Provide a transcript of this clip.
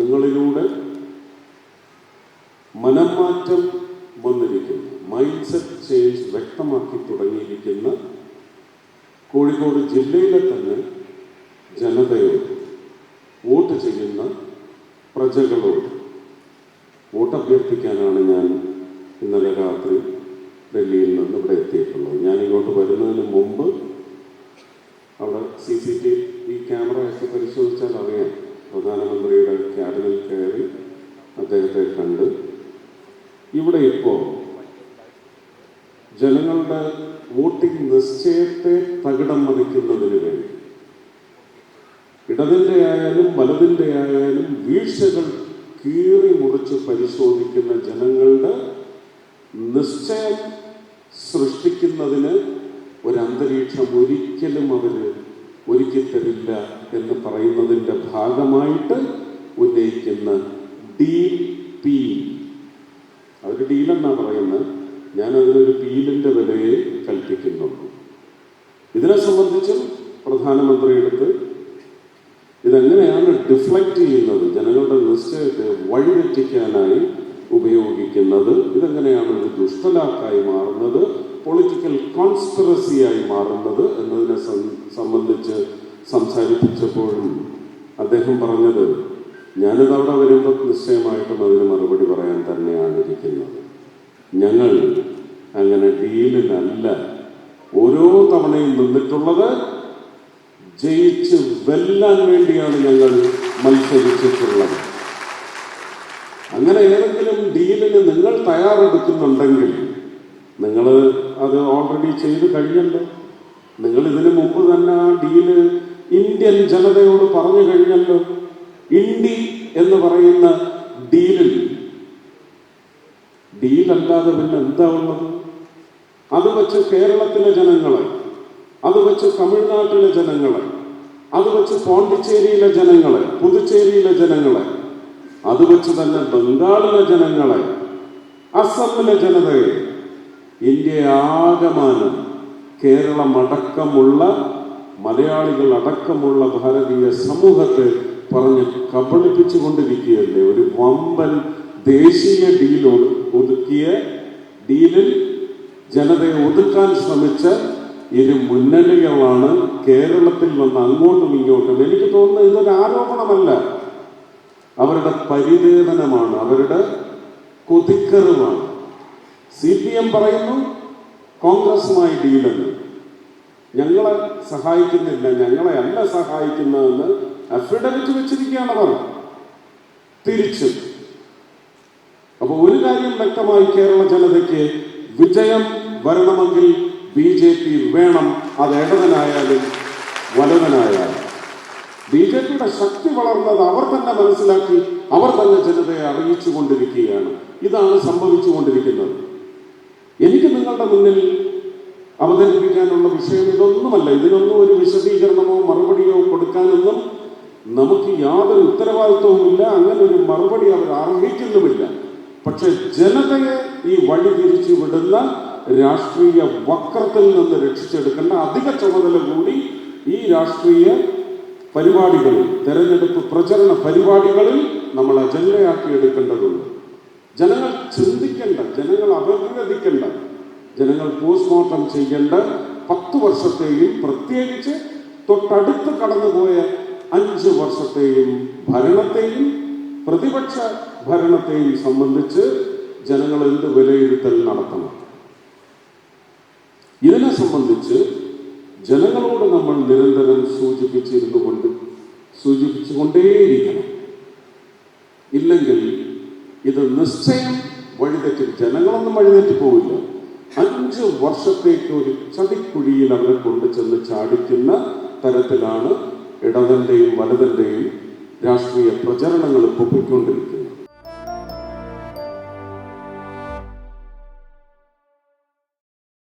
മുഖങ്ങളിലൂടെ മനംമാറ്റം വന്നിരിക്കുന്ന, mind set change വ്യക്തമാക്കി തുടങ്ങിയിരിക്കുന്ന കോഴിക്കോട് ജില്ലയിലെ തന്നെ ജനതയോട്, വോട്ട് ചെയ്യുന്ന പ്രജകളോട് വോട്ട് അഭ്യർത്ഥിക്കാനാണ് ഞാൻ ഇന്നലെ രാത്രി ഡൽഹിയിൽ നിന്ന് ഇവിടെ എത്തിയിട്ടുള്ളത്. ഞാനിങ്ങോട്ട് വരുന്നതിന് മുമ്പ് അവിടെ CCTV ക്യാമറയൊക്കെ പരിശോധിച്ചാൽ അറിയാം, പ്രധാനമന്ത്രിയുടെ ക്യാബിനിൽ കയറി അദ്ദേഹത്തെ കണ്ട് ഇവിടെ ഇപ്പോൾ ജനങ്ങളുടെ വോട്ടിംഗ് നിശ്ചയത്തെ തകിടം മറിക്കുന്നതിന് വേണ്ടി ഇടതിൻ്റെ ആയാലും വലതിൻ്റെ ആയാലും വീഴ്ചകൾ കീറി മുറിച്ച് പരിശോധിക്കുന്ന ജനങ്ങളുടെ നിശ്ചയം സൃഷ്ടിക്കുന്നതിന് ഒരന്തരീക്ഷം ഒരിക്കലും അവർ ഒരുക്കിത്തരില്ല എന്ന് പറയുന്നതിൻ്റെ ഭാഗമായിട്ട് ഉന്നയിക്കുന്ന DP, അവർ ഡീലെന്നാണ് പറയുന്നത്, ഞാനതിനൊരു പീലിൻ്റെ വിലയെ കൽപ്പിക്കുന്നുള്ളൂ. ഇതിനെ സംബന്ധിച്ചും പ്രധാനമന്ത്രിയെടുത്ത് ഇതെങ്ങനെയാണ് ഡിഫ്ലക്റ്റ് ചെയ്യുന്നത്, ജനങ്ങളുടെ നിശ്ചയത്തെ വഴിതെറ്റിക്കാനായി ഉപയോഗിക്കുന്നത്, ഇതെങ്ങനെയാണ് ഒരു ദുഷ്ടലാക്കായി മാറുന്നത്, പൊളിറ്റിക്കൽ കോൺസ്പിറസിയായി മാറുന്നത് എന്നതിനെ സംബന്ധിച്ച് സംസാരിപ്പിച്ചപ്പോഴും അദ്ദേഹം പറഞ്ഞത്, ഞാനിത് അവിടെ വരുമ്പോൾ നിശ്ചയമായിട്ടും അതിന് മറുപടി പറയാൻ തന്നെയാണ് ഇരിക്കുന്നത്. ഞങ്ങൾ അങ്ങനെ ഡീലിനല്ല ഓരോ തവണയും നിന്നിട്ടുള്ളത്, ജയിച്ച് വെല്ലാൻ വേണ്ടിയാണ് ഞങ്ങൾ മത്സരിച്ചിട്ടുള്ളത്. അങ്ങനെ ഏതെങ്കിലും ഡീലിന് നിങ്ങൾ തയ്യാറെടുക്കുന്നുണ്ടെങ്കിൽ നിങ്ങൾ അത് ഓൾറെഡി ചെയ്ത് കഴിഞ്ഞല്ലോ. നിങ്ങൾ ഇതിനു മുമ്പ് തന്നെ ആ ഡീല് ഇന്ത്യൻ ജനതയോട് പറഞ്ഞു കഴിഞ്ഞല്ലോ. ഇന്ത്യ എന്ന് പറയുന്ന ഡീലല്ലാതെ പിന്നെ എന്താ ഉള്ളത്? അത് വെച്ച് കേരളത്തിലെ ജനങ്ങളെ, അത് വെച്ച് തമിഴ്നാട്ടിലെ ജനങ്ങളെ, അത് വെച്ച് പോണ്ടിച്ചേരിയിലെ ജനങ്ങളെ, പുതുച്ചേരിയിലെ ജനങ്ങളെ, അത് വെച്ച് തന്നെ ബംഗാളിലെ ജനങ്ങളെ, അസമിലെ ജനതയെ, ഇന്ത്യ ആകമാനം കേരളമടക്കമുള്ള മലയാളികൾ അടക്കമുള്ള ഭാരതീയ സമൂഹത്തെ പറഞ്ഞ് കബളിപ്പിച്ചുകൊണ്ടിരിക്കുകയല്ലേ. ഒരു വമ്പൻ ദേശീയ ഡീലിൽ ജനതയെ ഒതുക്കാൻ ശ്രമിച്ച ഇരു മുന്നണികളാണ് കേരളത്തിൽ വന്ന് അങ്ങോട്ടും ഇങ്ങോട്ടും. എനിക്ക് തോന്നുന്നത് ഇതൊരു ആരോപണമല്ല, അവരുടെ പരിവേദനമാണ്, അവരുടെ കൊതിക്കറിവാണ്. CPM പറയുന്നു കോൺഗ്രസുമായി ഡീലെന്ന്. ഞങ്ങളെ സഹായിക്കുന്നില്ല, ഞങ്ങളെ അല്ല സഹായിക്കുന്നതെന്ന് അഫിഡവിറ്റ് വെച്ചിരിക്കുകയാണ് അവർ തിരിച്ച്. അപ്പൊ ഒരു കാര്യം വ്യക്തമായി, കേരള ജനതയ്ക്ക് വിജയം വരണമെങ്കിൽ BJP വേണം, അത് ഇടതനായാലും വലതനായാലും. BJPയുടെ ശക്തി വളർന്നത് അവർ തന്നെ മനസ്സിലാക്കി, അവർ തന്നെ ജനതയെ അറിയിച്ചു കൊണ്ടിരിക്കുകയാണ്. ഇതാണ് സംഭവിച്ചുകൊണ്ടിരിക്കുന്നത്. എനിക്ക് നിങ്ങളുടെ മുന്നിൽ അവതരിപ്പിക്കാനുള്ള വിഷയം ഇതൊന്നുമല്ല. ഇതിനൊന്നും ഒരു വിശദീകരണമോ മറുപടിയോ കൊടുക്കാനൊന്നും നമുക്ക് യാതൊരു ഉത്തരവാദിത്വവുമില്ല. അങ്ങനെ ഒരു മറുപടി അവർ അർഹിക്കുന്നുമില്ല. പക്ഷെ ജനതയെ ഈ വഴി തിരിച്ചു വിടുന്ന രാഷ്ട്രീയ വക്രത്തിൽ നിന്ന് രക്ഷിച്ചെടുക്കേണ്ട അധിക ചുമതല കൂടി ഈ രാഷ്ട്രീയ പരിപാടികളിൽ, തെരഞ്ഞെടുപ്പ് പ്രചരണ പരിപാടികളിൽ നമ്മൾ അജണ്ടയാക്കി എടുക്കേണ്ടതുണ്ട്. ജനങ്ങൾ ചിന്തിക്കേണ്ട, ജനങ്ങൾ അപഗ്രഥിക്കേണ്ട, ജനങ്ങൾ പോസ്റ്റ്മോർട്ടം ചെയ്യേണ്ട 10 വർഷത്തെയും പ്രത്യേകിച്ച് തൊട്ടടുത്ത് കടന്നുപോയ 5 വർഷത്തെയും ഭരണത്തെയും പ്രതിപക്ഷ ഭരണത്തെയും സംബന്ധിച്ച് ജനങ്ങൾ എന്ത് വിലയിരുത്തൽ നടത്തണം. ഇതിനെ സംബന്ധിച്ച് ജനങ്ങളോട് നമ്മൾ നിരന്തരം സൂചിപ്പിച്ചുകൊണ്ടേയിരിക്കണം. ഇല്ലെങ്കിൽ ഇത് നിശ്ചയം വഴിതെറ്റും. ജനങ്ങളൊന്നും വഴിതെറ്റി പോവില്ല. 5 വർഷത്തേക്ക് ഒരു ചതിക്കുഴിയിൽ അവരെ കൊണ്ട് ചെന്ന് ചാടിക്കുന്ന തരത്തിലാണ് ഇടതിൻ്റെയും വലതിൻ്റെയും രാഷ്ട്രീയ പ്രചരണങ്ങൾ പൊക്കിക്കൊണ്ടിരിക്കുന്നത്.